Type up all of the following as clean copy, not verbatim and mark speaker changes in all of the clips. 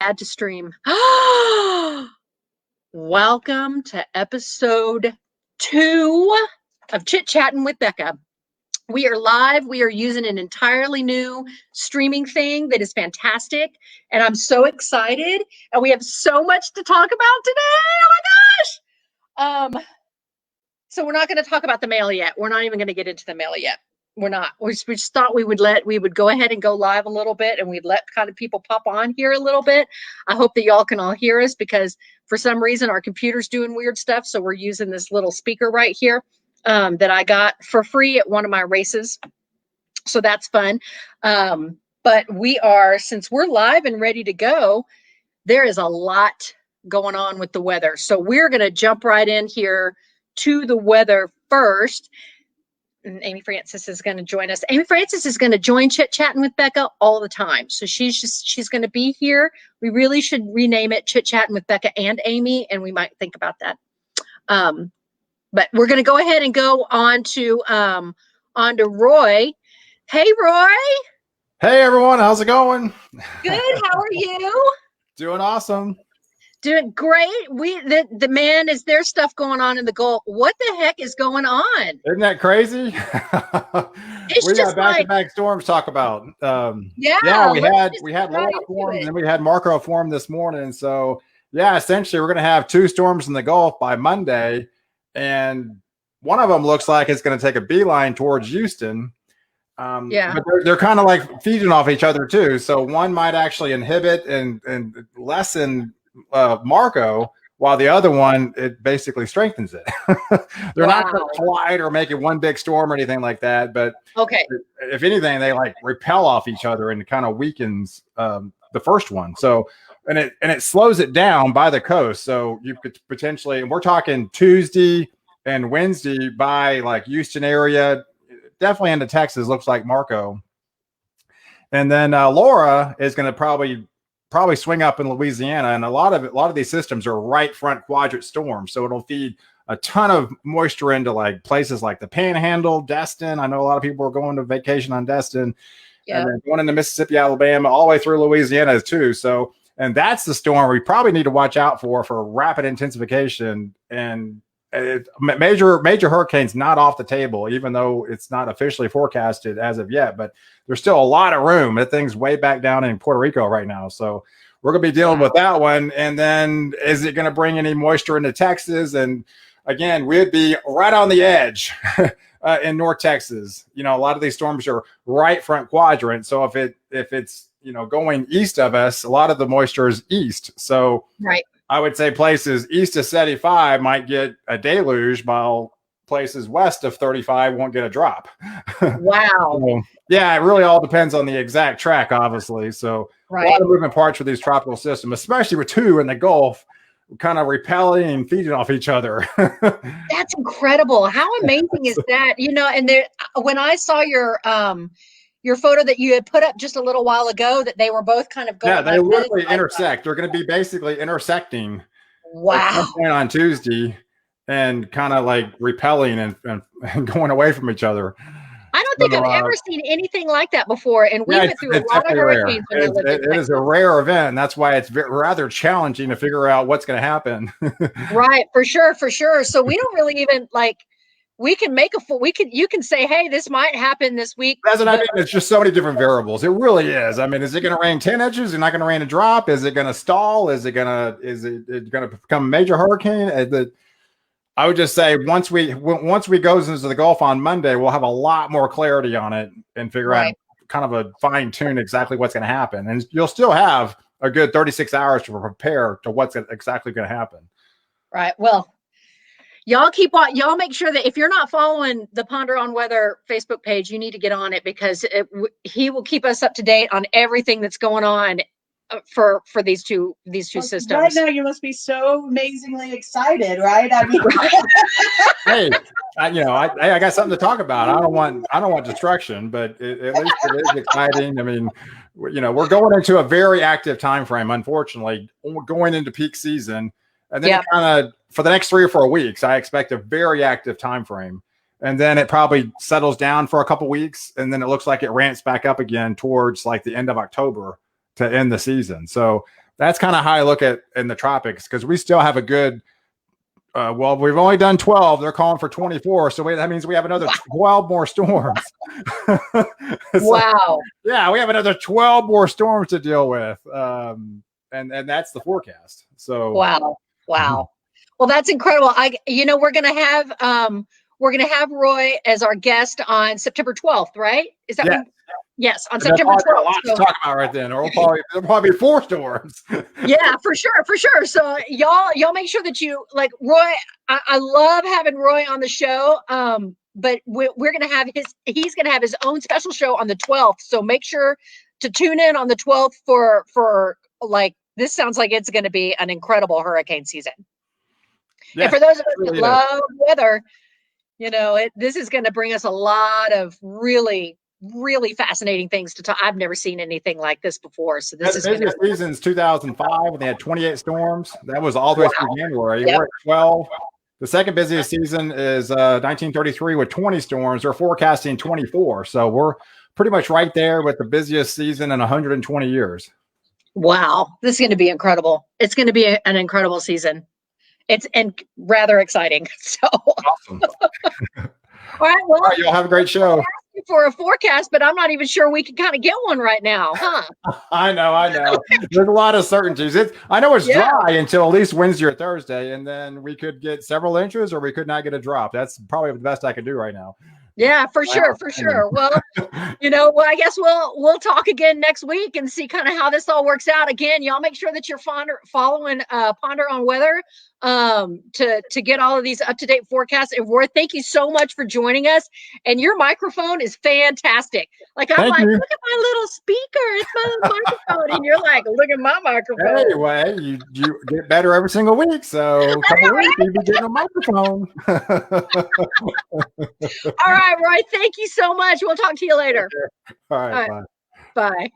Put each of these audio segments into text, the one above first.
Speaker 1: Add to stream. Welcome to episode 2 of Chitchattin with Becca. We are live. We are using an entirely new streaming thing that is fantastic. And I'm so excited. And we have so much to talk about today. Oh my gosh. So we're not going to talk about the mail yet. We're not even going to get into the mail yet. We're not. We just thought we would go ahead and go live a little bit, and we'd let kind of people pop on here a little bit. I hope that y'all can all hear us, because for some reason our computer's doing weird stuff. So we're using this little speaker right here that I got for free at one of my races. So that's fun. But since we're live and ready to go, there is a lot going on with the weather. So we're going to jump right in here to the weather first. And Amy Francis is going to join us. Amy Francis is going to join Chit-Chatting with Becca all the time. So she's going to be here. We really should rename it Chit-Chatting with Becca and Amy, and we might think about that. But we're going to go ahead and go on to Roy. Hey, Roy.
Speaker 2: Hey, everyone. How's it going?
Speaker 1: Good. How are you?
Speaker 2: Doing awesome.
Speaker 1: Doing great. The man, there's stuff going on in the Gulf. What the heck is going on?
Speaker 2: Isn't that crazy? We got back-to-back storms to talk about. We had Laura form, and then we had Marco form this morning. So essentially we're going to have 2 storms in the Gulf by Monday, and one of them looks like it's going to take a beeline towards Houston. But they're kind of like feeding off each other too. So one might actually inhibit and lessen Marco, while the other one, it basically strengthens it. They're not going to collide or make it one big storm or anything like that. But if anything, they like repel off each other and it kind of weakens the first one. So and it slows it down by the coast. So you could potentially, and we're talking Tuesday and Wednesday by like Houston area, definitely into Texas, looks like Marco. And then Laura is going to probably swing up in Louisiana, and a lot of these systems are right front quadrant storms, so it'll feed a ton of moisture into like places like the Panhandle, Destin. I know a lot of people are going to vacation on Destin, and then going into Mississippi, Alabama, all the way through Louisiana too. So, and that's the storm we probably need to watch out for rapid intensification. And major hurricanes not off the table, even though it's not officially forecasted as of yet, but there's still a lot of room. That thing's way back down in Puerto Rico right now. So we're going to be dealing with that one. And then is it going to bring any moisture into Texas? And again, we'd be right on the edge in North Texas. A lot of these storms are right front quadrant. So if it's, going east of us, a lot of the moisture is east. So I would say places east of 75 might get a deluge, while places west of 35 won't get a drop.
Speaker 1: Wow.
Speaker 2: So, it really all depends on the exact track, obviously. So a lot of moving parts for these tropical systems, especially with 2 in the Gulf, kind of repelling and feeding off each other.
Speaker 1: That's incredible. How amazing is that? And when I saw your photo that you had put up just a little while ago, that they were both kind of going.
Speaker 2: Yeah, they literally intersect. They're going to be basically intersecting.
Speaker 1: Wow.
Speaker 2: On Tuesday, and kind of like repelling and going away from each other.
Speaker 1: I don't think I've ever seen anything like that before. And we went through a lot of hurricanes.
Speaker 2: It is a rare event. And that's why it's rather challenging to figure out what's going to happen.
Speaker 1: Right. For sure. So we don't really even we can make you can say, hey, this might happen this week.
Speaker 2: It's just so many different variables. It really is. I mean, is it going to rain 10 inches? Is it not going to rain a drop? Is it going to stall? Is it going to become a major hurricane? I would just say once we go into the Gulf on Monday, we'll have a lot more clarity on it and figure out kind of a fine tune exactly what's going to happen. And you'll still have a good 36 hours to prepare to what's exactly going to happen.
Speaker 1: Right. Well, y'all make sure that if you're not following the Ponder on Weather Facebook page, you need to get on it, because he will keep us up to date on everything that's going on for these two systems.
Speaker 3: Right now, you must be so amazingly excited, right? I mean,
Speaker 2: hey, I got something to talk about. I don't want destruction, but at least it is exciting. I mean, we're going into a very active time frame. Unfortunately, we're going into peak season, and then kind of for the next 3 or 4 weeks, I expect a very active time frame. And then it probably settles down for a couple weeks, and then it looks like it ramps back up again towards like the end of October to end the season. So that's kind of how I look at in the tropics, because we still have a good. Well, we've only done 12. They're calling for 24. So that means we have another 12 more storms.
Speaker 1: Wow.
Speaker 2: Yeah, we have another 12 more storms to deal with. And that's the forecast. So
Speaker 1: wow. Well, that's incredible. We're gonna have Roy as our guest on September 12th, right? Is that when? Yes, on September 12th.
Speaker 2: A lot to talk about right then. Or there'll probably be 4 storms.
Speaker 1: Yeah, for sure. So y'all make sure that you like Roy. I love having Roy on the show. But we're gonna have he's gonna have his own special show on the 12th. So make sure to tune in on the 12th for like, this sounds like it's gonna be an incredible hurricane season. Yeah, and for those of us that love weather, this is going to bring us a lot of really, really fascinating things to talk. I've never seen anything like this before. So this is
Speaker 2: the busiest season's 2005 when they had 28 storms. That was all the way through January. We're at 12. The second busiest season is 1933 with 20 storms. They're forecasting 24. So we're pretty much right there with the busiest season in 120 years.
Speaker 1: Wow, this is going to be incredible. It's going to be an incredible season. It's rather exciting. So awesome. All right. Well,
Speaker 2: all right, you'll have a great show.
Speaker 1: For a forecast, but I'm not even sure we can kind of get one right now, huh?
Speaker 2: I know. There's a lot of certainties. I know it's dry until at least Wednesday or Thursday, and then we could get several inches, or we could not get a drop. That's probably the best I could do right now.
Speaker 1: Yeah, for sure. Well, I guess we'll talk again next week and see kind of how this all works out. Again, y'all make sure that you're following Ponder on Weather to get all of these up-to-date forecasts. And Roy, thank you so much for joining us. And your microphone is fantastic. Like, I'm like, look at my little speaker. It's my microphone. And you're like, look at my microphone.
Speaker 2: Anyway, you get better every single week. So you'll be getting a microphone.
Speaker 1: All right, Roy, thank you so much. We'll talk to you later.
Speaker 2: All right.
Speaker 1: Bye.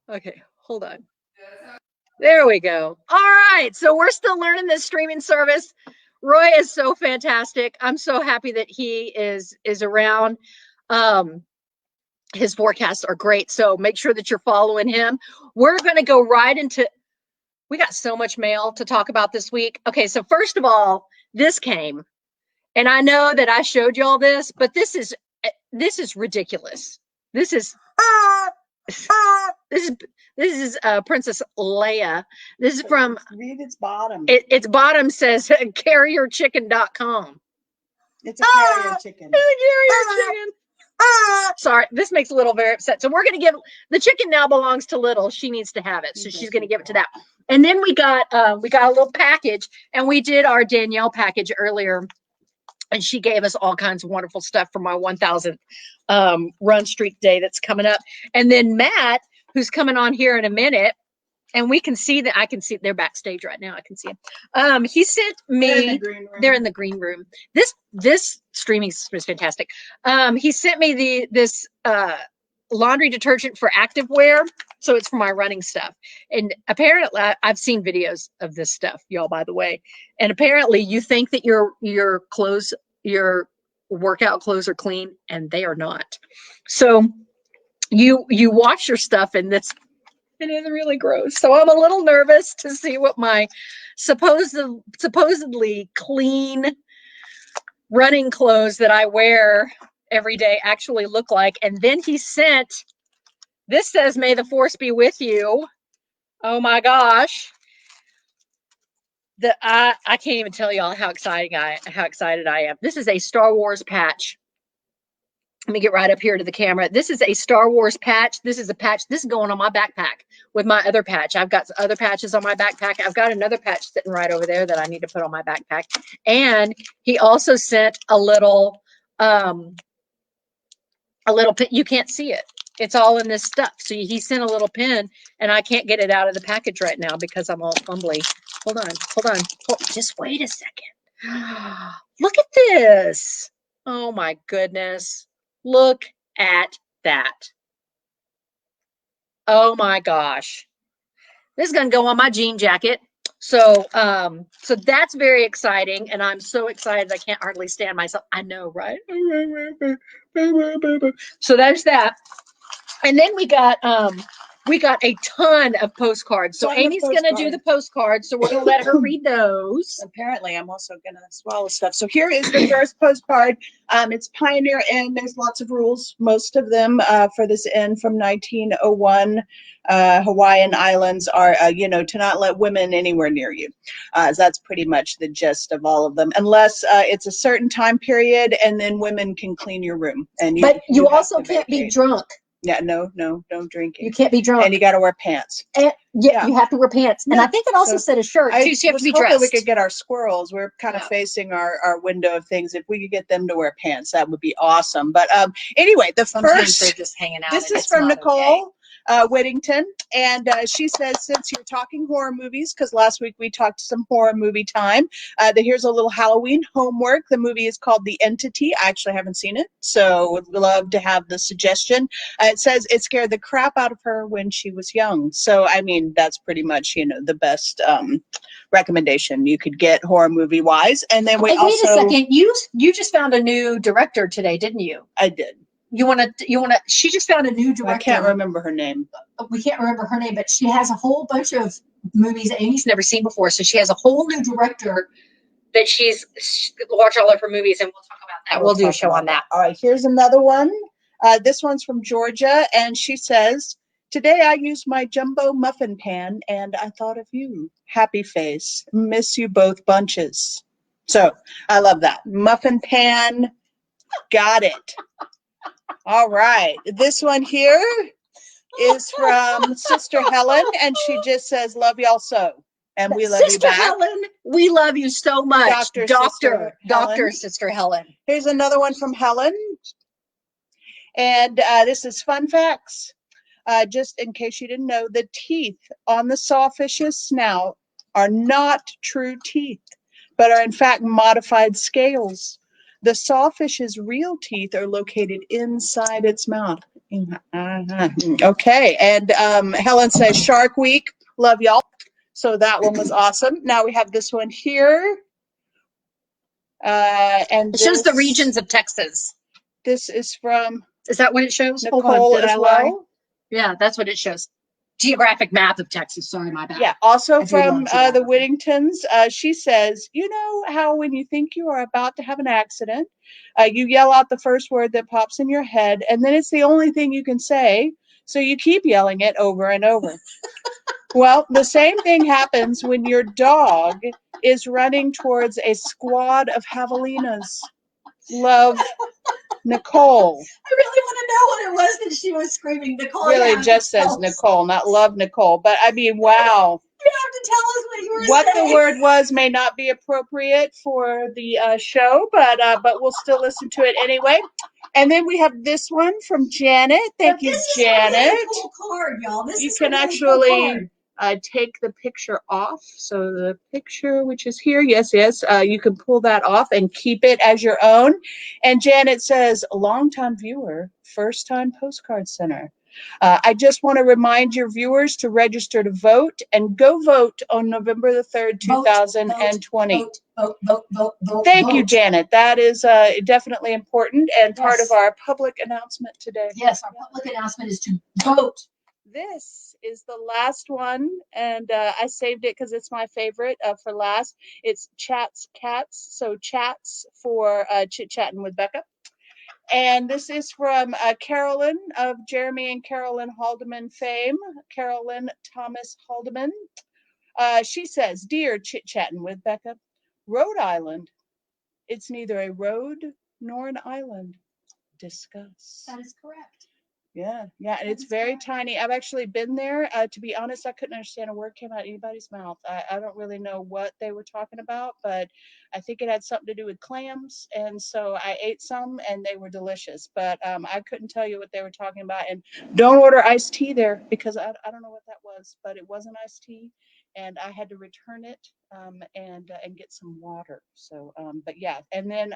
Speaker 1: Okay, hold on. There we go. All right, so we're still learning this streaming service. Roy is so fantastic. I'm so happy that he is around. His forecasts are great, so make sure that you're following him. We're going to go right into, we got so much mail to talk about this week. Okay, so first of all, this came, and I know that I showed y'all this, but this is ridiculous. This is Princess Leia. This is from,
Speaker 3: read its bottom.
Speaker 1: Its bottom says carrierchicken.com.
Speaker 3: It's a carrier chicken.
Speaker 1: It's a carrier chicken. Sorry, this makes Little very upset. So we're going to give the chicken now belongs to Little. She needs to have it, so she's going to give it to that. And then we got a little package, and we did our Danielle package earlier, and she gave us all kinds of wonderful stuff for my 1,000th run streak day that's coming up. And then Matt, who's coming on here in a minute, and we can see that I can see they're backstage right now. I can see him. He sent me. They're in the green room. This streaming is fantastic. He sent me this laundry detergent for activewear, so it's for my running stuff. And apparently, I've seen videos of this stuff, y'all. By the way, and apparently, you think that your clothes, your workout clothes, are clean, and they are not. So you wash your stuff in this. It is really gross. So I'm a little nervous to see what my supposedly clean running clothes that I wear every day actually look like. And then he sent, this says, "May the force be with you." Oh my gosh. I can't even tell y'all how excited I am. This is a Star Wars patch. Let me get right up here to the camera. This is a Star Wars patch. This is a patch. This is going on my backpack with my other patch. I've got other patches on my backpack. I've got another patch sitting right over there that I need to put on my backpack. And he also sent a little pin. You can't see it. It's all in this stuff. So he sent a little pin, and I can't get it out of the package right now because I'm all fumbly. Hold on. Just wait a second. Look at this. Oh my goodness. Look at that. Oh my gosh. This is going to go on my jean jacket. So that's very exciting. And I'm so excited. I can't hardly stand myself. I know, right? So there's that. And then we got We got a ton of postcards. So Amy's going to do the postcards. So we're going to let her read those.
Speaker 3: Apparently, I'm also going to swallow stuff. So here is the first postcard. It's Pioneer Inn. There's lots of rules, most of them for this inn from 1901. Hawaiian Islands are, to not let women anywhere near you. So that's pretty much the gist of all of them, unless it's a certain time period, and then women can clean your room. And
Speaker 1: you also can't be drunk.
Speaker 3: Yeah, no drinking.
Speaker 1: You can't be drunk.
Speaker 3: And you got to wear pants.
Speaker 1: And you have to wear pants. And I think it also said a shirt, too, so you have to be dressed.
Speaker 3: We could get our squirrels. We're kind of facing our window of things. If we could get them to wear pants, that would be awesome. But anyway,
Speaker 1: sometimes they're just hanging out.
Speaker 3: This is from Nicole. Whittington, and she says, since you're talking horror movies, because last week we talked some horror movie time, here's a little Halloween homework. The movie is called The Entity. I actually haven't seen it, so would love to have the suggestion. It says it scared the crap out of her when she was young. So, I mean, that's pretty much, the best recommendation you could get horror movie wise. And then wait a
Speaker 1: second. You just found a new director today, didn't you?
Speaker 3: I did.
Speaker 1: She just found a new director.
Speaker 3: I can't remember her name.
Speaker 1: We can't remember her name, but she has a whole bunch of movies Amy's never seen before. So she has a whole new director that she's watched all of her movies, and we'll talk about that. We'll do a show on that.
Speaker 3: All right, here's another one. This one's from Georgia, and she says, today I used my jumbo muffin pan, and I thought of you. Happy face. Miss you both bunches. So I love that. Muffin pan. Got it. All right. This one here is from Sister Helen, and she just says, love y'all so. And we love you back.
Speaker 1: Sister Helen, we love you so much. Dr. Sister Helen.
Speaker 3: Here's another one from Helen. And this is fun facts. Just in case you didn't know, the teeth on the sawfish's snout are not true teeth, but are in fact modified scales. The sawfish's real teeth are located inside its mouth. Okay, and Helen says Shark Week, love y'all. So that one was awesome. Now we have this one here. And
Speaker 1: it shows the regions of Texas.
Speaker 3: This is from...
Speaker 1: Is that what it shows?
Speaker 3: Nicole as well?
Speaker 1: Yeah, that's what it shows. Geographic map of Texas. Sorry, my bad.
Speaker 3: Yeah, also from the Whittingtons, she says, you know how when you think you are about to have an accident, you yell out the first word that pops in your head, and then it's the only thing you can say, so you keep yelling it over and over. Well, the same thing happens when your dog is running towards a squad of javelinas. Love, Nicole.
Speaker 1: I really want to know what it was that she was screaming. Nicole
Speaker 3: really just says Nicole, not love Nicole. But I mean, wow.
Speaker 1: You have to tell us what you were saying.
Speaker 3: What the word was may not be appropriate for the show, but we'll still listen to it anyway. And then we have this one from Janet. Thank you, Janet.
Speaker 1: This is a really cool card, y'all.
Speaker 3: You can actually take the picture off. So the picture, which is here, yes, you can pull that off and keep it as your own. And Janet says, longtime viewer, first time postcard center. I just want to remind your viewers to register to vote and go vote on November the 3rd, 2020.
Speaker 1: Vote.
Speaker 3: Thank you, Janet. That is definitely important and part of our public announcement today.
Speaker 1: Yes, our public announcement is to vote.
Speaker 3: This is the last one, and I saved it because it's my favorite for last. It's Chats Cats, so chats for Chitchattin with Becca. And this is from Carolyn of Jeremy and Carolyn Haldeman fame, Carolyn Thomas Haldeman. She says, dear Chitchattin with Becca, Rhode Island, it's neither a road nor an island. Discuss.
Speaker 1: That is correct.
Speaker 3: Yeah, and it's very tiny. I've actually been there. To be honest, I couldn't understand a word came out of anybody's mouth. I don't really know what they were talking about, but I think it had something to do with clams, and so I ate some, and they were delicious. But I couldn't tell you what they were talking about. And don't order iced tea there, because I don't know what that was, but it wasn't iced tea, and I had to return it and get some water. So, but yeah, and then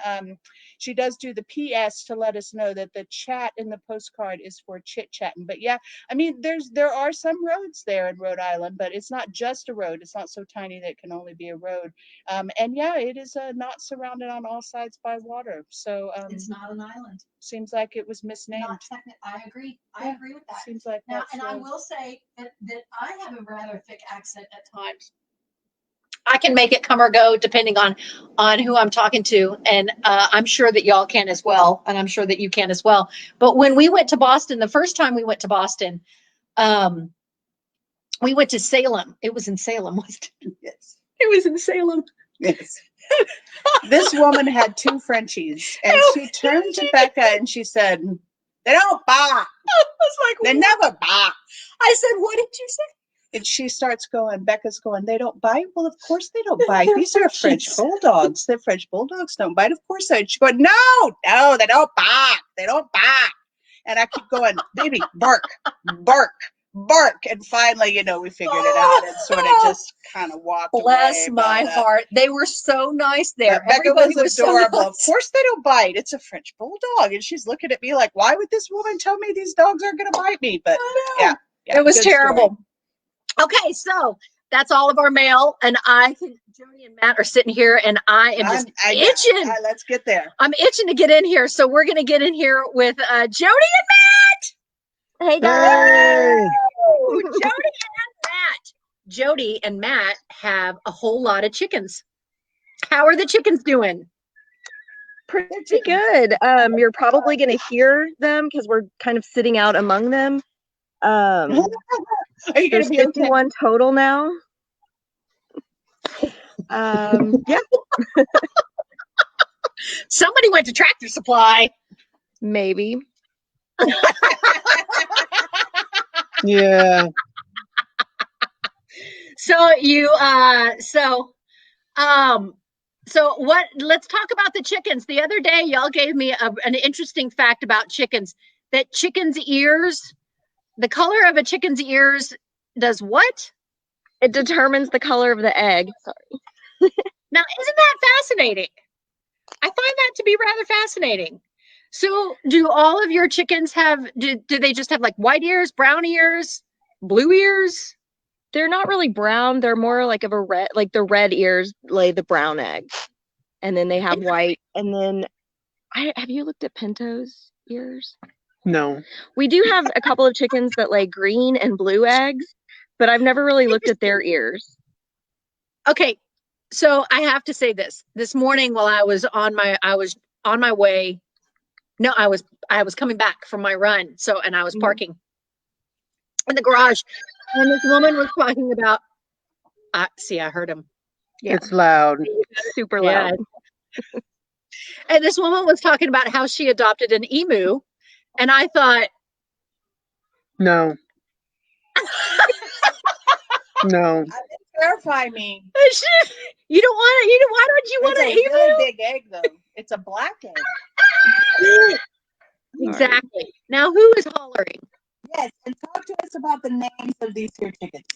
Speaker 3: she does do the PS to let us know that the chat in the postcard is for Chitchattin. But yeah, I mean, there are some roads there in Rhode Island, but it's not just a road. It's not so tiny that it can only be a road. And yeah, it is not surrounded on all sides by water. So
Speaker 1: it's not an island.
Speaker 3: Seems like it was misnamed.
Speaker 1: I agree. I agree with that.
Speaker 3: Seems like
Speaker 1: now, and I will say that I have a rather thick accent at times. I can make it come or go depending on who I'm talking to, and I'm sure that y'all can as well, and I'm sure that you can as well. But when we went to Boston, the first time we went to Boston, we went to Salem. It was in Salem, wasn't it?
Speaker 3: Yes.
Speaker 1: It was in Salem.
Speaker 3: Yes. This woman had two Frenchies, and she turned to Becca and she said, "They don't bark."
Speaker 1: I was like,
Speaker 3: "They never bark."
Speaker 1: I said, "What did you say?"
Speaker 3: And she starts going, Becca's going, "They don't bite?" "Well, of course they don't bite. These are French bulldogs. The French bulldogs don't bite. Of course they." She's going, no, they don't bark. They don't bark. And I keep going, "Baby, bark, bark, bark." And finally, we figured it out and sort of just kind of walked away.
Speaker 1: Bless my heart. They were so nice there.
Speaker 3: Becca was adorable.
Speaker 1: So nice.
Speaker 3: Of course they don't bite. It's a French bulldog. And she's looking at me like, why would this woman tell me these dogs aren't going to bite me? But yeah,
Speaker 1: it was terrible.
Speaker 3: Story.
Speaker 1: Okay, so that's all of our mail, and Jodi and Matt are sitting here, and I am just itching.
Speaker 3: Let's get there.
Speaker 1: I'm itching to get in here, so we're going to get in here with Jodi and
Speaker 4: Matt. Hey guys.
Speaker 1: Jodi and Matt. Jodi and Matt have a whole lot of chickens. How are the chickens doing?
Speaker 4: Pretty good. You're probably going to hear them because we're kind of sitting out among them. There's 51 total now. Yeah.
Speaker 1: Somebody went to Tractor Supply.
Speaker 4: Maybe.
Speaker 5: Yeah.
Speaker 1: So what, let's talk about the chickens. The other day, y'all gave me an interesting fact about chickens, that chickens' ears, the color of a chicken's ears does what?
Speaker 4: It determines the color of the egg. Sorry.
Speaker 1: Now, isn't that fascinating? I find that to be rather fascinating. So do all of your chickens do they just have like white ears, brown ears, blue ears?
Speaker 4: They're not really brown. They're more like of a red, like the red ears lay the brown eggs. And then they have white. And then, have you looked at Pinto's ears?
Speaker 5: No.
Speaker 4: We do have a couple of chickens that lay green and blue eggs, but I've never really looked at their ears.
Speaker 1: Okay. So I have to say this morning while I was on my way. No, I was coming back from my run. And I was parking in the garage, and this woman was talking about, I heard him.
Speaker 5: Yeah. It's loud.
Speaker 4: Super loud.
Speaker 1: Yeah. And this woman was talking about how she adopted an emu. And I thought,
Speaker 5: no. No.
Speaker 3: Clarify me.
Speaker 1: You don't want it. Why don't you want an emu?
Speaker 3: It's a really big egg, though. It's a black egg.
Speaker 1: Exactly. Now, who is hollering?
Speaker 3: Yes, and talk to us about the names of these here chickens.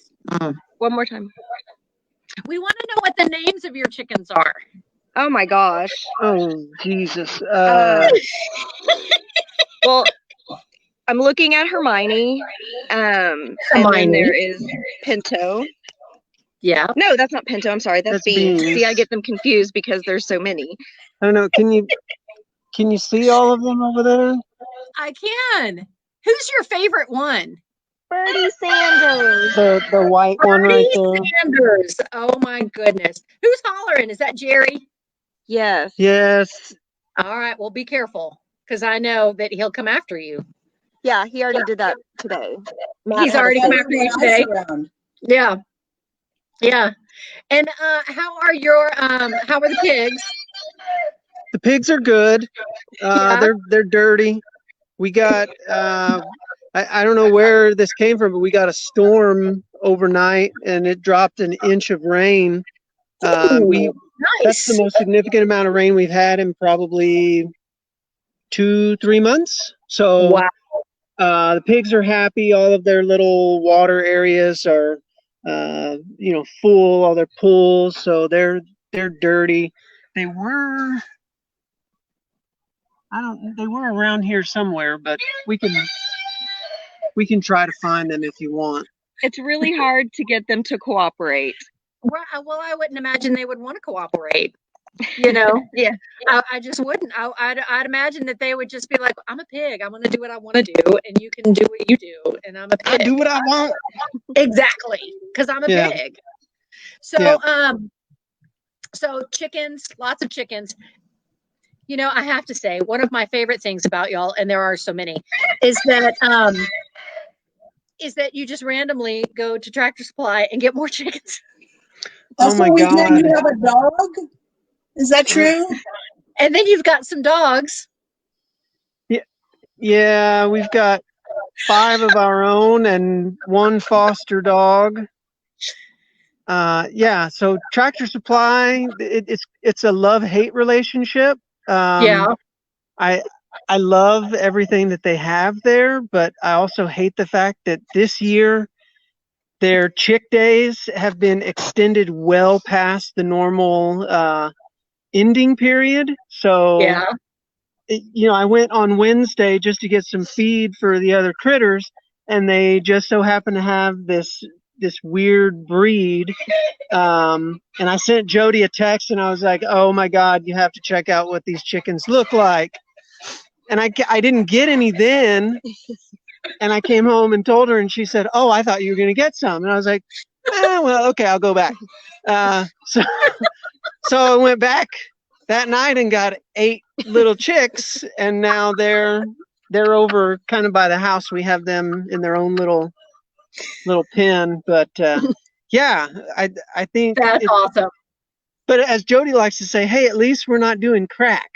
Speaker 4: One more time.
Speaker 1: We want to know what the names of your chickens are.
Speaker 4: Oh my gosh.
Speaker 5: Oh Jesus.
Speaker 4: Well, I'm looking at Hermione. And then there is Pinto.
Speaker 1: Yeah.
Speaker 4: No, that's not Pinto. I'm sorry. That's Beans. See, I get them confused because there's so many.
Speaker 5: I don't know. Can you see all of them over there?
Speaker 1: I can. Who's your favorite one?
Speaker 4: Birdie Sanders.
Speaker 5: The white one right there.
Speaker 1: Sanders. Oh my goodness. Who's hollering? Is that Jerry?
Speaker 4: Yes.
Speaker 5: Yes.
Speaker 1: All right. Well, be careful, because I know that he'll come after you.
Speaker 4: Yeah, he already did that today.
Speaker 1: He's already come after you today. Yeah. Yeah. And how are the pigs?
Speaker 5: The pigs are good. They're dirty. We got I don't know where this came from, but we got a storm overnight and it dropped an inch of rain.
Speaker 1: Nice.
Speaker 5: That's the most significant amount of rain we've had in probably 2-3 months. So wow. The pigs are happy. All of their little water areas are full, all their pools, so they're dirty. They were around here somewhere, but we can try to find them if you want.
Speaker 4: It's really hard to get them to cooperate.
Speaker 1: Well, I wouldn't imagine they would want to cooperate. Yeah. I just wouldn't. I'd imagine that they would just be like, I'm a pig. I'm going to do what I want to do, and you can do what you do, and I'm a pig.
Speaker 5: I do what I want.
Speaker 1: Exactly, because I'm a pig. So, so chickens, lots of chickens. I have to say, one of my favorite things about y'all, and there are so many, is that you just randomly go to Tractor Supply and get more chickens.
Speaker 3: That's what we did. You have a dog? Is that true?
Speaker 1: And then you've got some dogs.
Speaker 5: Yeah, we've got 5 of our own and 1 foster dog. So Tractor Supply, it's a love-hate relationship. I love everything that they have there, but I also hate the fact that this year their chick days have been extended well past the normal ending period. So I went on Wednesday just to get some feed for the other critters, and they just so happen to have this weird breed. And I sent Jodi a text, and I was like, oh my God, you have to check out what these chickens look like. And I didn't get any then. And I came home and told her, and she said, oh, I thought you were going to get some. And I was like, well, okay, I'll go back. So I went back that night and got 8 little chicks, and now they're over kind of by the house. We have them in their own little pen, but I think
Speaker 1: that's awesome.
Speaker 5: But as Jodi likes to say, hey, at least we're not doing crack.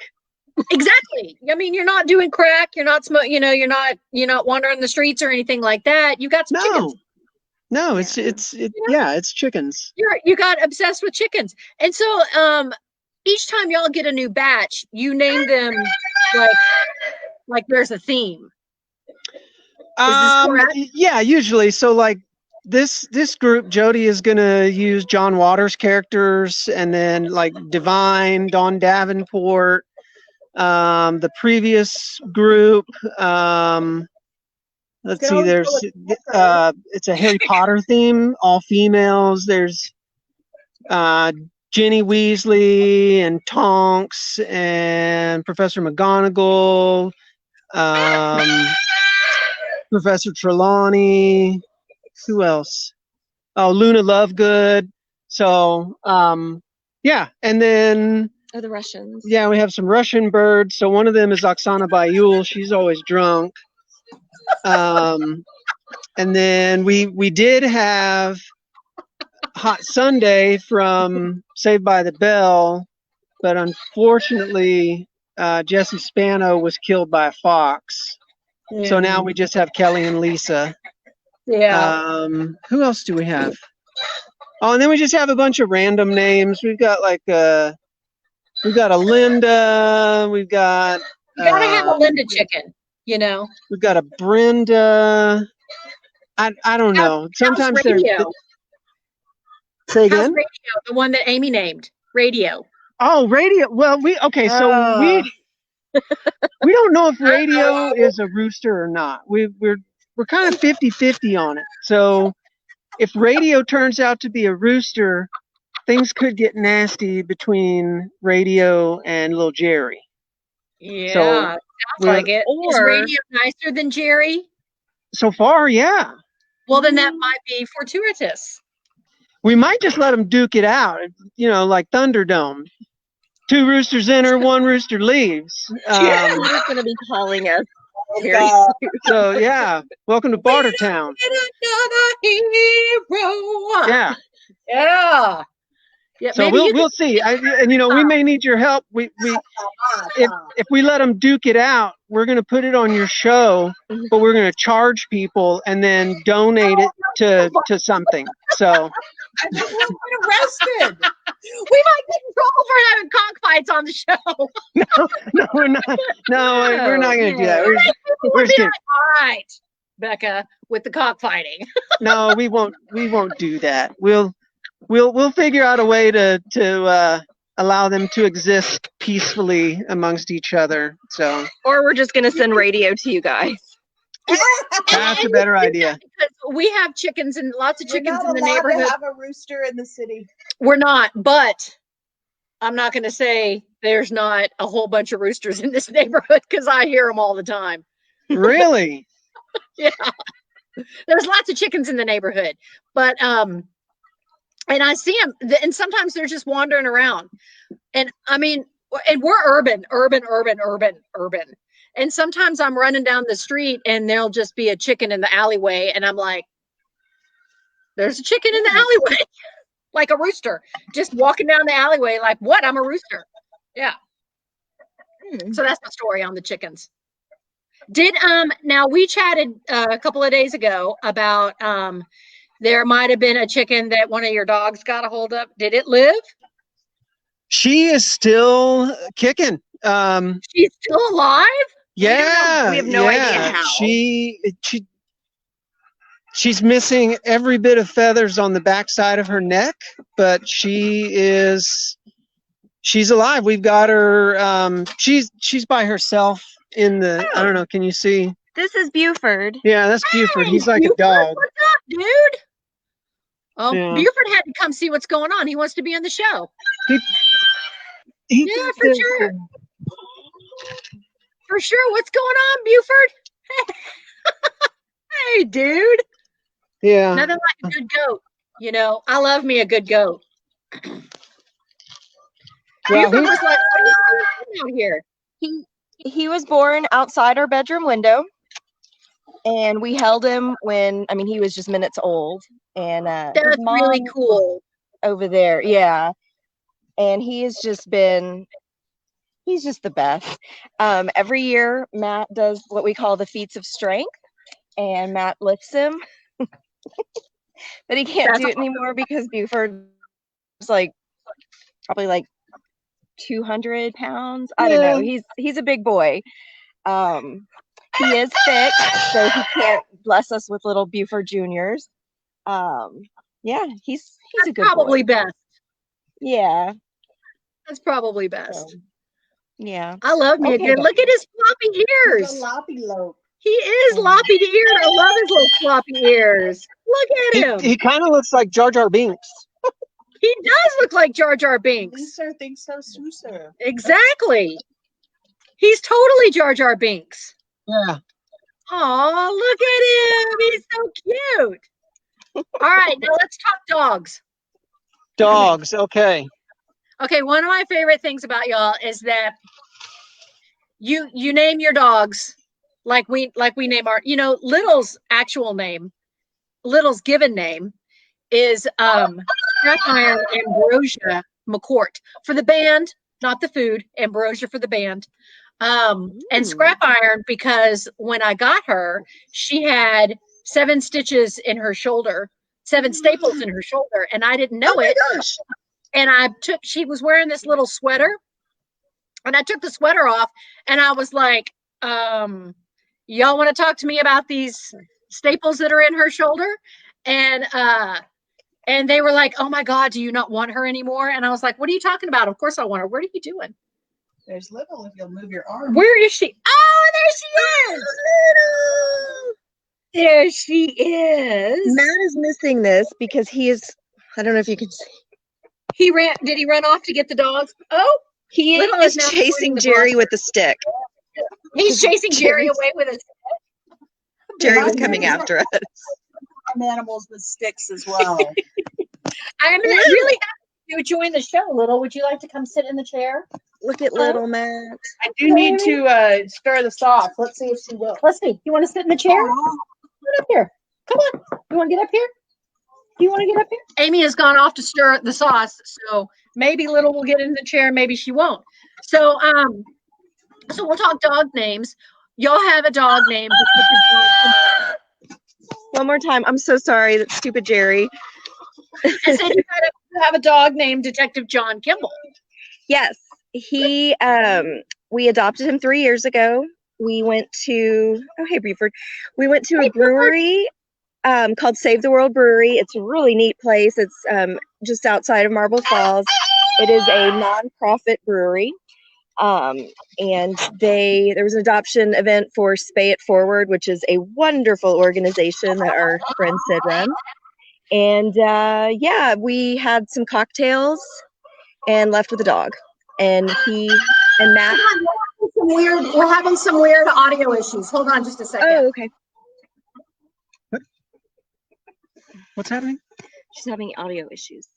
Speaker 1: Exactly. I mean, you're not doing crack. You're not smoking. You're not wandering the streets or anything like that. You got some chickens.
Speaker 5: No, it's chickens.
Speaker 1: You got obsessed with chickens, and so each time y'all get a new batch, you name them like there's a theme. Is this correct?
Speaker 5: Yeah, usually. So like this group, Jodi is gonna use John Waters characters, and then like Divine, Dawn Davenport. The previous group, let's see, there's it's a Harry Potter theme, all females. There's Ginny Weasley and Tonks and Professor McGonagall, Professor Trelawney. Who else? Oh, Luna Lovegood. So and then
Speaker 4: the Russians.
Speaker 5: Yeah, we have some Russian birds. So one of them is Oksana Bayul. She's always drunk. And then we did have Hot Sunday from Saved by the Bell, but unfortunately, Jesse Spano was killed by a fox. Yeah. So now we just have Kelly and Lisa.
Speaker 1: Yeah.
Speaker 5: Who else do we have? Oh, and then we just have a bunch of random names. We've got like we've got a Linda. We've got.
Speaker 1: You gotta have a Linda chicken,
Speaker 5: We've got a Brenda. I don't know. Sometimes they're. Say again.
Speaker 1: Radio, the one that Amy named. Radio.
Speaker 5: Oh, Radio. Well, we don't know if Radio is a rooster or not. We're kind of 50-50 on it. So if Radio turns out to be a rooster, things could get nasty between Radio and little Jerry.
Speaker 1: Yeah, sounds like it. Is Radio nicer than Jerry?
Speaker 5: So far, yeah.
Speaker 1: Well, then that might be fortuitous.
Speaker 5: We might just let them duke it out, like Thunderdome. 2 roosters enter, 1 rooster leaves.
Speaker 4: He's going to be calling us.
Speaker 5: So, yeah, welcome to Bartertown.
Speaker 1: Another hero.
Speaker 5: Yeah.
Speaker 1: Yeah.
Speaker 5: Yeah, so we'll see. We may need your help. If we let them duke it out, we're going to put it on your show, but we're going to charge people and then donate it to something. So
Speaker 3: we're arrested.
Speaker 1: We might get in trouble for having cockfights on the show.
Speaker 5: No, we're not. No, we're not going to do that. We're just kidding.
Speaker 1: All right. Becca, with the cockfighting.
Speaker 5: No, we won't do that. We'll figure out a way to allow them to exist peacefully amongst each other. So,
Speaker 4: or we're just gonna send radio to you guys.
Speaker 5: That's a better idea.
Speaker 1: Because we have chickens and lots of chickens in the neighborhood.
Speaker 3: To have a rooster in the city.
Speaker 1: We're not, but I'm not going to say there's not a whole bunch of roosters in this neighborhood because I hear them all the time.
Speaker 5: Really?
Speaker 1: Yeah. There's lots of chickens in the neighborhood, but and I see them, and sometimes they're just wandering around. And I mean, and we're urban. And sometimes I'm running down the street and there'll just be a chicken in the alleyway, and I'm like, there's a chicken in the alleyway. Like a rooster, just walking down the alleyway like, what? I'm a rooster. Yeah. So that's the story on the chickens. Now we chatted a couple of days ago about there might have been a chicken that one of your dogs got a hold of. Did it live?
Speaker 5: She is still kicking.
Speaker 1: She's still alive?
Speaker 5: Yeah.
Speaker 4: We have no idea how.
Speaker 5: She's missing every bit of feathers on the backside of her neck, but she's alive. We've got her. She's by herself in the. I don't know. Can you see?
Speaker 4: This is Buford.
Speaker 5: Yeah, that's Buford. He's like
Speaker 1: Buford,
Speaker 5: a dog.
Speaker 1: what's up, dude? Oh, yeah. Buford had to come see what's going on. He wants to be on the show. Yeah, for sure. For sure. What's going on, Buford? Hey, dude.
Speaker 5: Yeah.
Speaker 1: Nothing like a good goat. You know, I love me a good goat.
Speaker 5: Well,
Speaker 1: Buford was like, what are you doing out here?
Speaker 4: He was born outside our bedroom window, and we held him when, I mean, he was just minutes old. And
Speaker 1: that's really cool.
Speaker 4: Over there, yeah. And he's just the best. Every year, Matt does what we call the feats of strength, and Matt lifts him. But he can't do it anymore because Buford is probably 200 pounds. I don't know. He's a big boy. He is thick, so he can't bless us with little Buford Juniors. Yeah, he's a good
Speaker 1: probably
Speaker 4: boy.
Speaker 1: Best.
Speaker 4: Yeah.
Speaker 1: That's probably best.
Speaker 4: So, yeah.
Speaker 1: I love me. Okay, look at his floppy ears.
Speaker 3: He's a loppy lope.
Speaker 1: He is loppy eared. I love his little floppy ears. Look at him.
Speaker 5: He kind of looks like Jar Jar Binks.
Speaker 1: He does look like Jar Jar Binks.
Speaker 3: Lisa thinks so, Susa.
Speaker 1: Exactly. He's totally Jar Jar Binks.
Speaker 5: Yeah.
Speaker 1: Oh, look at him. He's so cute. All right, now let's talk dogs.
Speaker 5: Dogs, okay.
Speaker 1: Okay, one of my favorite things about y'all is that you name your dogs like we name our, Little's actual name, Little's given name is Scrap Iron Ambrosia McCourt for the band, not the food, Ambrosia for the band. And Scrap Iron because when I got her, she had 7 stitches in her shoulder, 7 staples in her shoulder, and I didn't know it.
Speaker 5: Gosh.
Speaker 1: And she was wearing this little sweater, and I took the sweater off, and I was like, y'all want to talk to me about these staples that are in her shoulder? And they were like, oh my God, do you not want her anymore? And I was like, what are you talking about? Of course I want her. What are you doing?
Speaker 3: There's Little if you'll move your arm.
Speaker 1: Where is she? Oh, there she is. Little. There she is.
Speaker 4: Matt is missing this because he is, I don't know if you can see.
Speaker 1: Did he run off to get the dogs? Oh,
Speaker 4: he is chasing Jerry with a stick.
Speaker 1: He's chasing Jerry away with a stick.
Speaker 4: Jerry was coming after us.
Speaker 3: Animals with sticks as well.
Speaker 1: I'm really happy you join the show, Little. Would you like to come sit in the chair?
Speaker 4: Look at little Matt.
Speaker 3: I do need to stir the sauce. Let's see if she will.
Speaker 1: Let's see. You want to sit in the chair? Get up here. Come on. You want to get up here? Do you want to get up here? Amy has gone off to stir the sauce, so maybe Little will get in the chair, maybe she won't. So we'll talk dog names. Y'all have a dog name.
Speaker 4: One more time. I'm so sorry. That's stupid Jerry.
Speaker 1: I said you have a dog named Detective John Kimball.
Speaker 4: Yes. We adopted him 3 years ago. we went to, oh, hey, Buford. We went to a brewery called Save the World Brewery. It's a really neat place. It's just outside of Marble Falls. It is a nonprofit brewery. And there was an adoption event for Spay It Forward, which is a wonderful organization that our friend Sid runs. And yeah, we had some cocktails and left with a dog. And he and Matt.
Speaker 1: We're having some weird audio issues. Hold on just a second.
Speaker 4: Oh, okay.
Speaker 5: What's happening?
Speaker 4: She's having audio issues.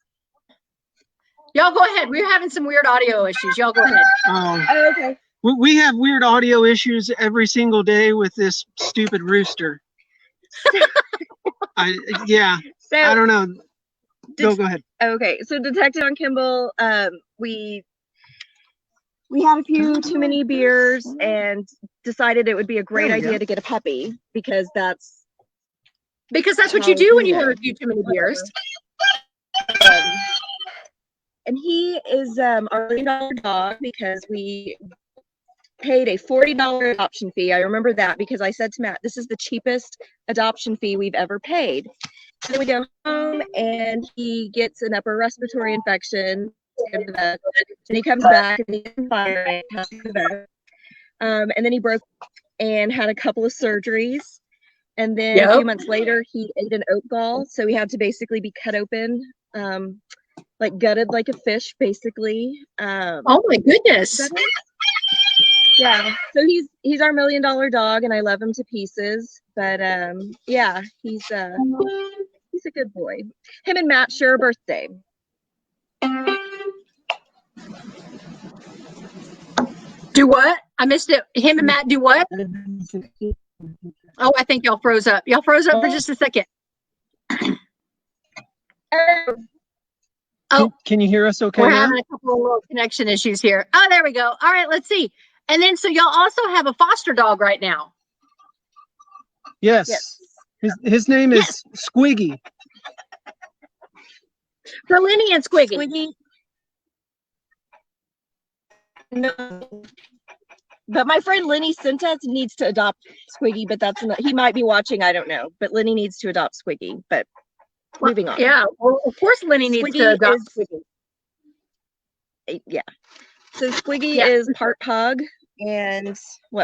Speaker 1: Y'all go ahead. We're having some weird audio issues. Y'all go ahead.
Speaker 4: Oh, okay.
Speaker 5: We have weird audio issues every single day with this stupid rooster. Yeah. So, I don't know. Go ahead.
Speaker 4: Okay. So Detective on Kimball, we had a few too many beers and decided it would be a great idea to get a puppy because that's
Speaker 1: what you do when you have a few too many beers.
Speaker 4: And he is our $1 million dog because we paid a $40 adoption fee. I remember that because I said to Matt, this is the cheapest adoption fee we've ever paid. And then we go home and he gets an upper respiratory infection. And he comes back and he's fine. And then he broke and had a couple of surgeries. And then a few months later, he ate an oat gall. So he had to basically be cut open, like gutted like a fish, basically.
Speaker 1: Oh my goodness.
Speaker 4: Yeah. So he's our $1 million dog and I love him to pieces. But yeah, he's a good boy. Him and Matt share a birthday.
Speaker 1: Do what? I missed it. Him and Matt do what? Oh, I think y'all froze up. Y'all froze up for just a second.
Speaker 5: Oh, can you hear us okay
Speaker 1: we're
Speaker 5: now?
Speaker 1: having a couple of little connection issues here. Oh, there we go. All right, let's see. And then, so y'all also have a foster dog right now.
Speaker 5: Yes. His name is Squiggy.
Speaker 1: For Lenny and Squiggy.
Speaker 4: No. But my friend Lenny Sintes needs to adopt Squiggy, but that's not, he might be watching, I don't know. But Lenny needs to adopt Squiggy. But moving on.
Speaker 1: Yeah, well, of course Lenny needs to adopt Squiggy.
Speaker 4: Yeah. So Squiggy is part pug and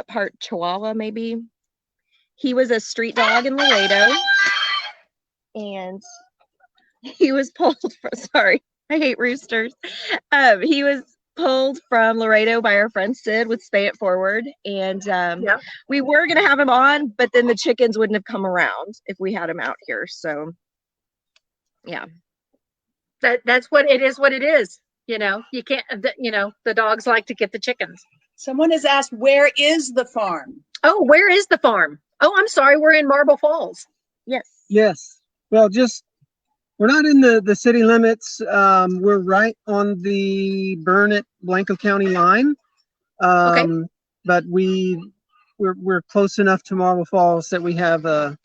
Speaker 4: part Chihuahua maybe. He was a street dog in Laredo. And he was pulled from, sorry, I hate roosters. He was pulled from Laredo by our friend Sid with Spay It Forward. And we were going to have him on, but then the chickens wouldn't have come around if we had him out here. So, yeah.
Speaker 1: That's what it is, You know, you can't, the dogs like to get the chickens.
Speaker 3: Someone has asked, where is the farm?
Speaker 1: Oh, where is the farm? Oh, I'm sorry. We're in Marble Falls.
Speaker 5: Yes. Well, we're not in the city limits. We're right on the Burnett-Blanco County line. But we're close enough to Marble Falls that we have a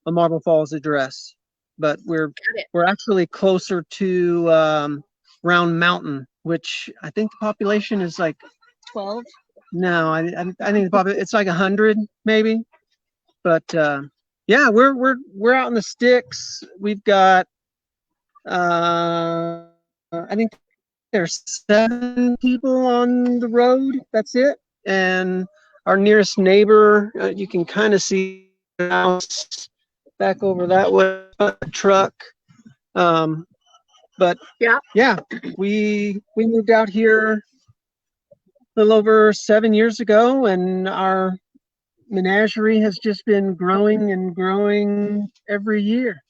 Speaker 5: Marble Falls address. But we're actually closer to Round Mountain, which I think the population is like
Speaker 4: 12.
Speaker 5: No, I think it's like 100 maybe. But yeah, we're out in the sticks. We've got I think there's 7 people on the road. That's it. And our nearest neighbor, you can kind of see the house back over that way, a truck. But yeah, we moved out here a little over 7 years ago, and our menagerie has just been growing and growing every year.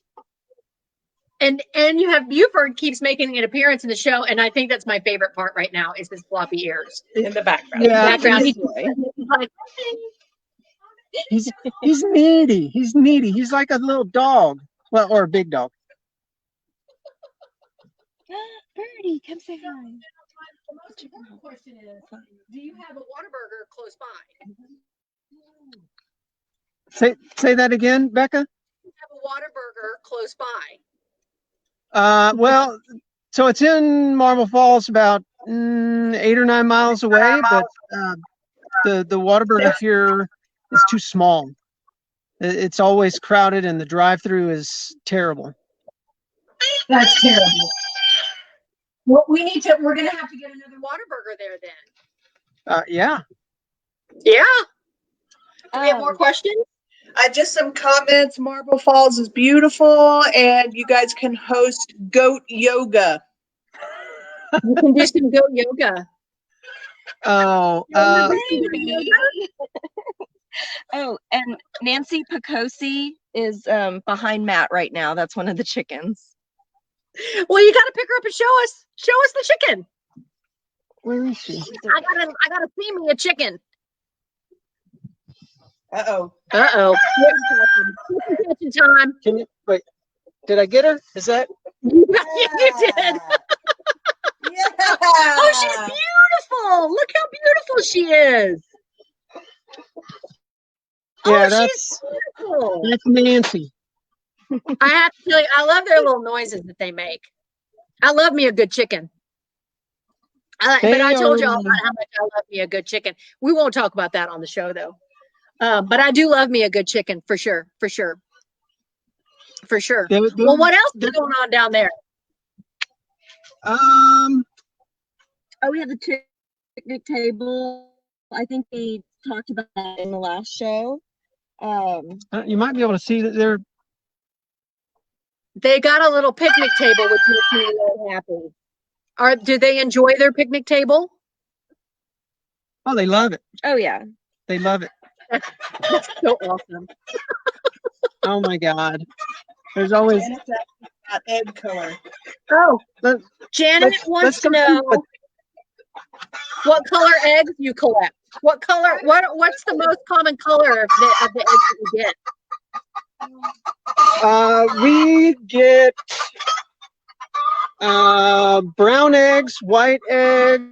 Speaker 1: And you have Buford keeps making an appearance in the show, and I think that's my favorite part right now is his floppy ears
Speaker 3: in the background.
Speaker 5: Yeah, he's needy. He's needy. He's like a little dog, well, or a big dog.
Speaker 4: Birdie, come say hi.
Speaker 1: The question is, do you have a Whataburger close by?
Speaker 5: Say that again, Becca.
Speaker 1: Do you have a Whataburger close by?
Speaker 5: Well, so it's in Marble Falls, about 8 or 9 miles away, but The Whataburger here is too small. It's always crowded, and the drive-through is terrible.
Speaker 1: That's terrible. Well, we're going to have to get another Whataburger there then.
Speaker 5: Yeah.
Speaker 1: Yeah. Do we have more questions?
Speaker 3: Just some comments. Marble Falls is beautiful, and you guys can host goat yoga.
Speaker 1: You can do some goat yoga.
Speaker 5: Oh,
Speaker 4: oh, and Nancy Picosi is behind Matt right now. That's one of the chickens.
Speaker 1: Well, you got to pick her up and show us the chicken.
Speaker 5: Where is she?
Speaker 1: I gotta see me a chicken.
Speaker 3: Uh-oh.
Speaker 1: Chicken catching time.
Speaker 5: Can you wait? Did I get her? Is that?
Speaker 1: You did.
Speaker 3: Yeah.
Speaker 1: Oh, she's beautiful. Look how beautiful she is.
Speaker 5: Yeah,
Speaker 1: she's beautiful.
Speaker 5: That's Nancy.
Speaker 1: I have to tell you, I love their little noises that they make. I love me a good chicken. But I told you all about how much I love me a good chicken. We won't talk about that on the show, though. But I do love me a good chicken, for sure. Well, what else is going on down there?
Speaker 4: We have the picnic table. I think we talked about that in the last show.
Speaker 5: You might be able to see that
Speaker 1: they got a little picnic table, which makes me really happy. Do they enjoy their picnic table?
Speaker 5: Oh, they love it.
Speaker 4: Oh yeah,
Speaker 5: they love it.
Speaker 1: That's so awesome.
Speaker 5: Oh my God. There's always
Speaker 3: egg color.
Speaker 1: Oh, Janet wants to know what color eggs you collect. What color? What's the most common color of the eggs that you get?
Speaker 5: We get brown eggs, white eggs,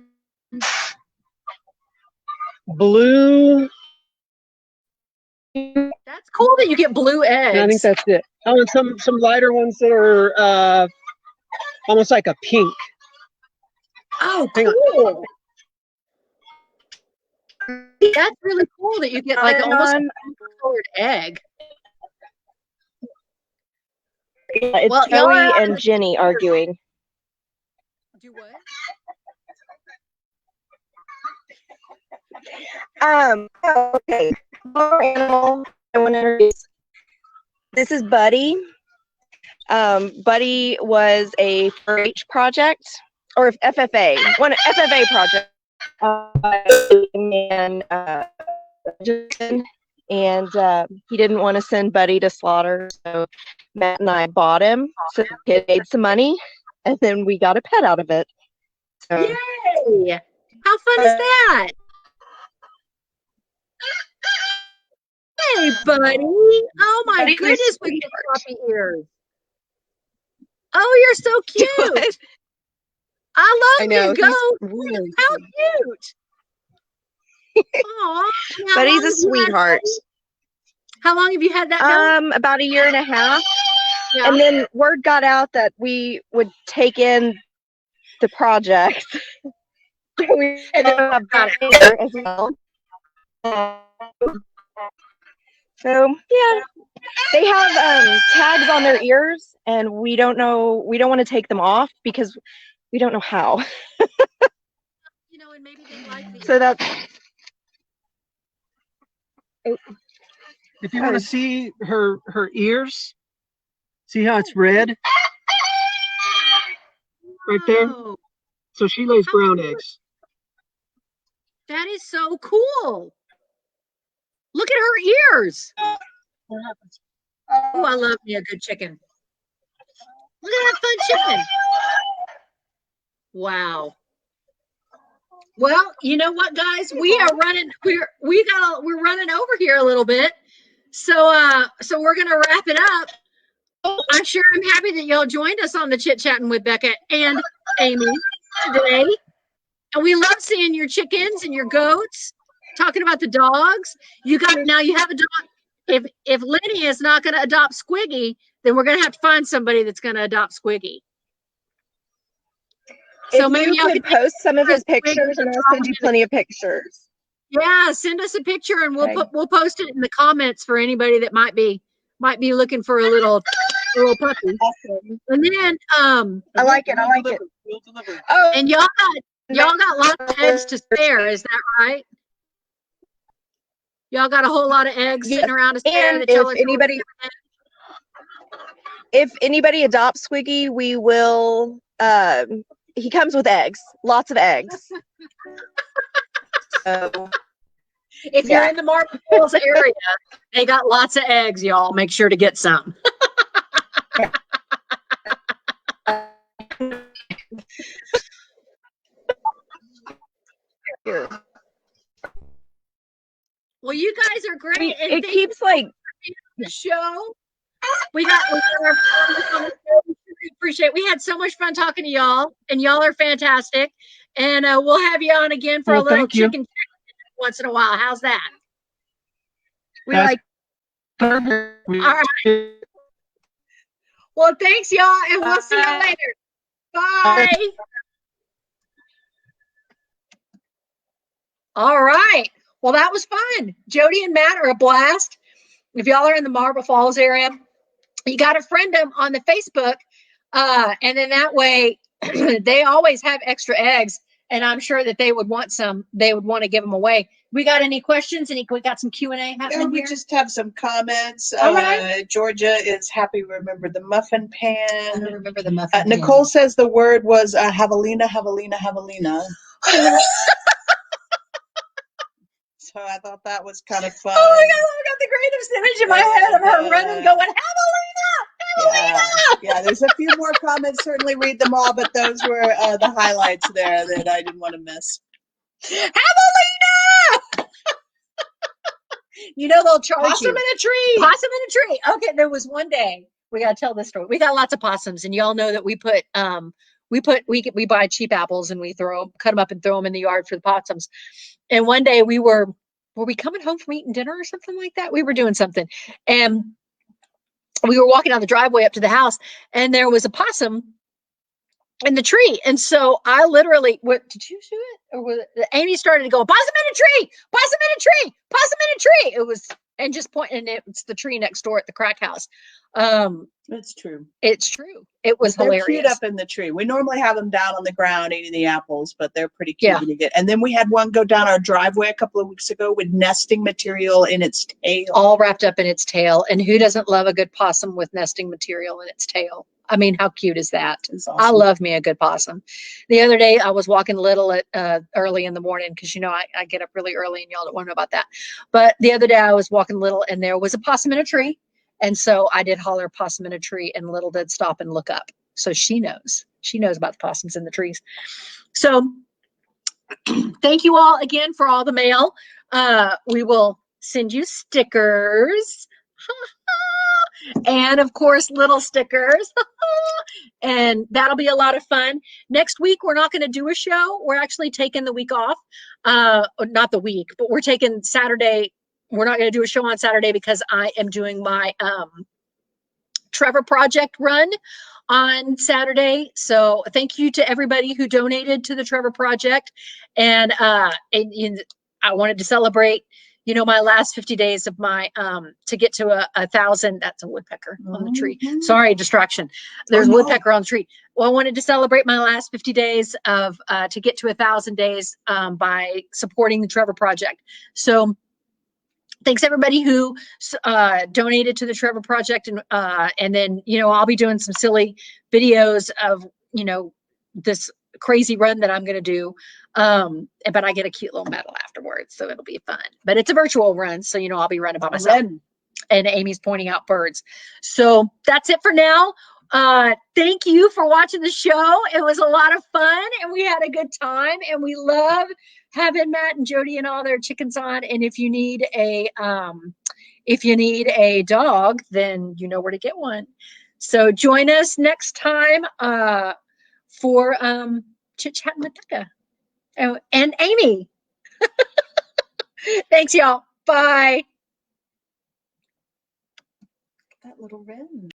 Speaker 5: blue.
Speaker 1: That's cool that you get blue eggs.
Speaker 5: And I think that's it. Oh, and some lighter ones that are almost like a pink.
Speaker 1: Oh, cool. That's really cool that you get like almost a colored egg.
Speaker 4: Yeah, it's Joey and Jenny arguing.
Speaker 1: Do what?
Speaker 4: Okay. Animal I want to introduce. This is Buddy. Buddy was a 4-H project or FFA, one FFA project, and he didn't want to send Buddy to slaughter, so Matt and I bought him. So he made some money, and then we got a pet out of it. So,
Speaker 1: yay! How fun is that? Hey, Buddy! Oh my goodness, with your floppy ears. Oh, you're so cute. I love you, goat. Really how cute. Aw,
Speaker 4: but he's a sweetheart.
Speaker 1: How long have you had that goat?
Speaker 4: About 1.5 years.
Speaker 1: Yeah.
Speaker 4: And then word got out that we would take in the project. So we had about a year as well. So yeah, they have tags on their ears, and we don't want to take them off because we don't know how.
Speaker 1: You know, and maybe they like the
Speaker 4: so that's.
Speaker 5: If you want to see her ears, see how it's red right there. So she lays brown eggs.
Speaker 1: That is so cool. Look at her ears. Oh, I love me a good chicken. Look at that fun chicken. Wow. Well, you know what, guys? We are running. We're running over here a little bit. So we're gonna wrap it up. I'm sure I'm happy that y'all joined us on the Chitchattin with Becca and Amy today. And we love seeing your chickens and your goats. Talking about the dogs. You have a dog. If Lenny is not going to adopt Squiggy, then we're going to have to find somebody that's going to adopt Squiggy.
Speaker 4: So maybe you could post some of his pictures, and I'll send you plenty of pictures.
Speaker 1: Yeah, send us a picture and we'll post it in the comments for anybody that might be looking for a little puppy.
Speaker 3: Awesome.
Speaker 1: And then
Speaker 4: I like it.
Speaker 1: Oh, and y'all got lots of eggs to spare, is that right? Y'all got a whole lot of eggs sitting around to spare.
Speaker 4: And if anybody adopts Squiggy, we will he comes with eggs, lots of eggs. So
Speaker 1: if you're in the Marble Falls area, they got lots of eggs, y'all. Make sure to get some. Well, you guys are great. And
Speaker 4: it keeps like
Speaker 1: the show. We got our appreciate. We had so much fun talking to y'all, and y'all are fantastic. And we'll have you on again for a little chicken once in a while. How's that? We like. All right. Well, thanks, y'all, and we'll see you later. Bye. All right. Well, that was fun. Jodi and Matt are a blast. If y'all are in the Marble Falls area, you got to friend them on the Facebook. And then that way they always have extra eggs. And I'm sure that they would want some. They would want to give them away. We got any questions? We got some Q&A happening
Speaker 3: we
Speaker 1: here?
Speaker 3: just have some comments.
Speaker 1: All right.
Speaker 3: Georgia is happy to remember the muffin pan.
Speaker 1: I remember the muffin pan.
Speaker 3: Nicole says the word was javelina, javelina, javelina. So I thought that was kind of fun.
Speaker 1: Oh my God, I got the greatest image in my head of her running, going, Javelina!
Speaker 3: Yeah, there's a few more comments. Certainly read them all, but those were the highlights there that I didn't want to miss.
Speaker 1: Javelina! You know they'll charge
Speaker 3: Possum
Speaker 1: you.
Speaker 3: in a tree.
Speaker 1: Possum in a tree. Okay, there was one day, we got to tell this story. We got lots of possums, and y'all know that we buy cheap apples and we cut them up and throw them in the yard for the possums. And one day were we coming home from eating dinner or something like that? We were doing something, and we were walking down the driveway up to the house, and there was a possum in the tree. And so I literally, did you shoot it? Or was it, Amy started to go, possum in a tree, possum in a tree, possum in a tree. It was, and just pointing, it's the tree next door at the crack house.
Speaker 3: It's true.
Speaker 1: It's true. It was hilarious.
Speaker 3: They're cute up in the tree. We normally have them down on the ground eating the apples, but they're pretty cute when you get. And then we had one go down our driveway a couple of weeks ago with nesting material in its tail.
Speaker 1: All wrapped up in its tail. And who doesn't love a good possum with nesting material in its tail? I mean, how cute is that? Awesome. I love me a good possum. The other day, I was walking Little at early in the morning because, I get up really early and y'all don't want to know about that. But the other day, I was walking Little and there was a possum in a tree. And so I did holler possum in a tree, and Little did stop and look up. So she knows. She knows about the possums in the trees. So thank you all again for all the mail. We will send you stickers. And of course, little stickers. And that'll be a lot of fun. Next week, we're not going to do a show. We're actually taking the week off. Not the week, but we're taking Saturday. We're not going to do a show on Saturday because I am doing my Trevor Project run on Saturday. So thank you to everybody who donated to the Trevor Project. And I wanted to celebrate, my last 50 days of my, to get to 1,000. That's a woodpecker on the tree. Sorry, distraction. There's a woodpecker on the tree. Well, I wanted to celebrate my last 50 days of, to get to 1,000 days by supporting the Trevor Project. So thanks everybody who donated to the Trevor Project. And then, I'll be doing some silly videos of, this crazy run that I'm going to do. But I get a cute little medal afterwards. So it'll be fun, but it's a virtual run. So, I'll be running by myself and Amy's pointing out birds. So that's it for now. Thank you for watching the show. It was a lot of fun and we had a good time, and we love having Matt and Jodi and all their chickens on. And if you need a dog, then you know where to get one. So join us next time for Chitchattin with Becca and Amy. Thanks, y'all. Bye.
Speaker 3: That little wren.